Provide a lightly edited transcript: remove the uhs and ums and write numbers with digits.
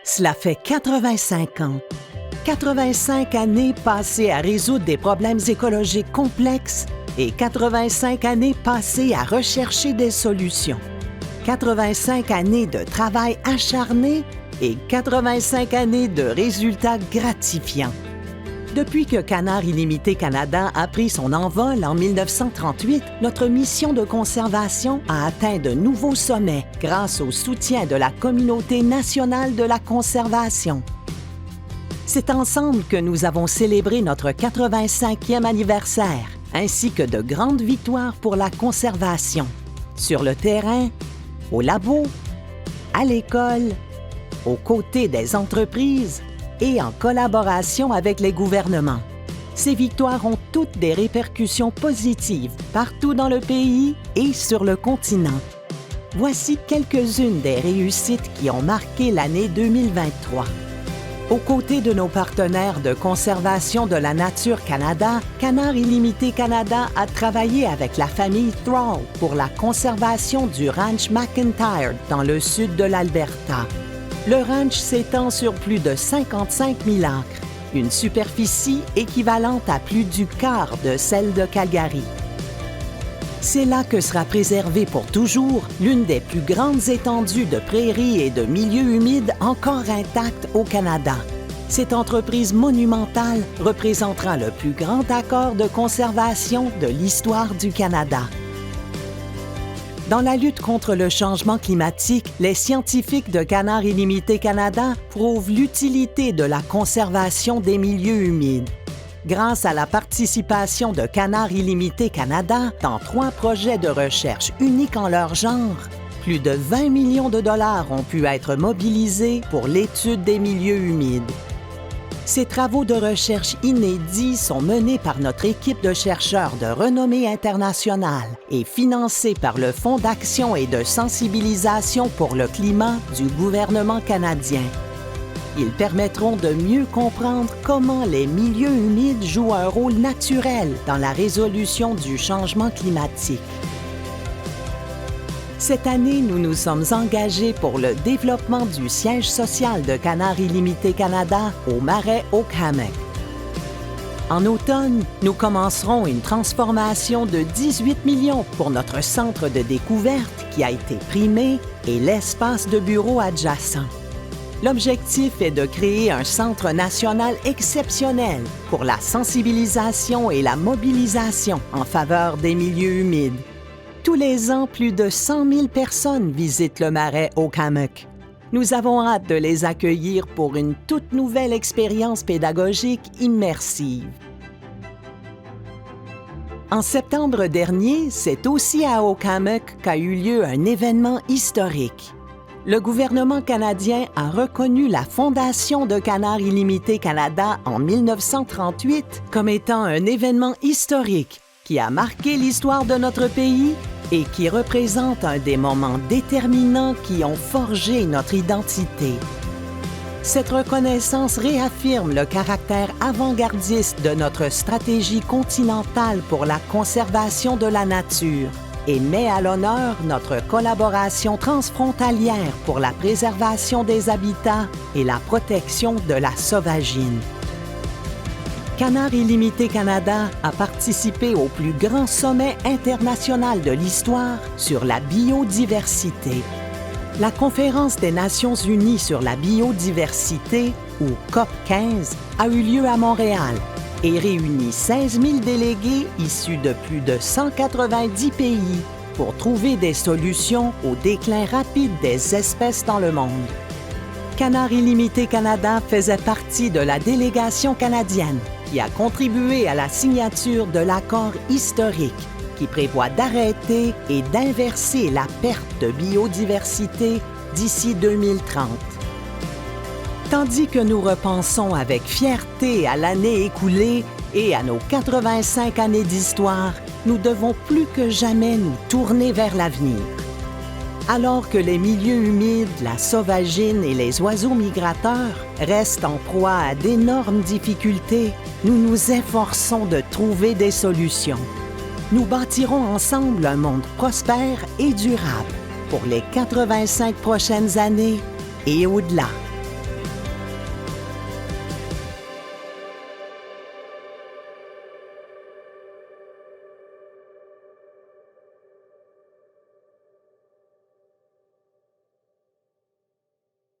Cela fait 85 ans. 85 années passées à résoudre des problèmes écologiques complexes et 85 années passées à rechercher des solutions. 85 années de travail acharné et 85 années de résultats gratifiants. Depuis que Canard Illimité Canada a pris son envol en 1938, notre mission de conservation a atteint de nouveaux sommets grâce au soutien de la communauté nationale de la conservation. C'est ensemble que nous avons célébré notre 85e anniversaire, ainsi que de grandes victoires pour la conservation, sur le terrain, au labo, à l'école, aux côtés des entreprises et en collaboration avec les gouvernements. Ces victoires ont toutes des répercussions positives partout dans le pays et sur le continent. Voici quelques-unes des réussites qui ont marqué l'année 2023. Aux côtés de nos partenaires de conservation de la nature Canada, Canard Illimité Canada a travaillé avec la famille Thrall pour la conservation du ranch McIntyre dans le sud de l'Alberta. Le ranch s'étend sur plus de 55 000 acres, une superficie équivalente à plus du quart de celle de Calgary. C'est là que sera préservée pour toujours l'une des plus grandes étendues de prairies et de milieux humides encore intactes au Canada. Cette entreprise monumentale représentera le plus grand accord de conservation de l'histoire du Canada. Dans la lutte contre le changement climatique, les scientifiques de Canard Illimité Canada prouvent l'utilité de la conservation des milieux humides. Grâce à la participation de Canard Illimité Canada dans 3 projets de recherche uniques en leur genre, plus de 20 millions de dollars ont pu être mobilisés pour l'étude des milieux humides. Ces travaux de recherche inédits sont menés par notre équipe de chercheurs de renommée internationale et financés par le Fonds d'action et de sensibilisation pour le climat du gouvernement canadien. Ils permettront de mieux comprendre comment les milieux humides jouent un rôle naturel dans la résolution du changement climatique. Cette année, nous nous sommes engagés pour le développement du siège social de Canard Illimité Canada au Marais Oakhammock. En automne, nous commencerons une transformation de 18 millions pour notre centre de découverte qui a été primé et l'espace de bureau adjacent. L'objectif est de créer un centre national exceptionnel pour la sensibilisation et la mobilisation en faveur des milieux humides. Tous les ans, plus de 100 000 personnes visitent le Marais Oakhammock. Nous avons hâte de les accueillir pour une toute nouvelle expérience pédagogique immersive. En septembre dernier, c'est aussi à Oakhammock qu'a eu lieu un événement historique. Le gouvernement canadien a reconnu la Fondation de Canard Illimité Canada en 1938 comme étant un événement historique qui a marqué l'histoire de notre pays et qui représente un des moments déterminants qui ont forgé notre identité. Cette reconnaissance réaffirme le caractère avant-gardiste de notre stratégie continentale pour la conservation de la nature et met à l'honneur notre collaboration transfrontalière pour la préservation des habitats et la protection de la sauvagine. Canard Illimité Canada a participé au plus grand sommet international de l'histoire sur la biodiversité. La Conférence des Nations unies sur la biodiversité, ou COP 15, a eu lieu à Montréal et réunit 16 000 délégués issus de plus de 190 pays pour trouver des solutions au déclin rapide des espèces dans le monde. Canard Illimité Canada faisait partie de la délégation canadienne qui a contribué à la signature de l'accord historique qui prévoit d'arrêter et d'inverser la perte de biodiversité d'ici 2030. Tandis que nous repensons avec fierté à l'année écoulée et à nos 85 années d'histoire, nous devons plus que jamais nous tourner vers l'avenir. Alors que les milieux humides, la sauvagine et les oiseaux migrateurs restent en proie à d'énormes difficultés, nous nous efforçons de trouver des solutions. Nous bâtirons ensemble un monde prospère et durable pour les 85 prochaines années et au-delà.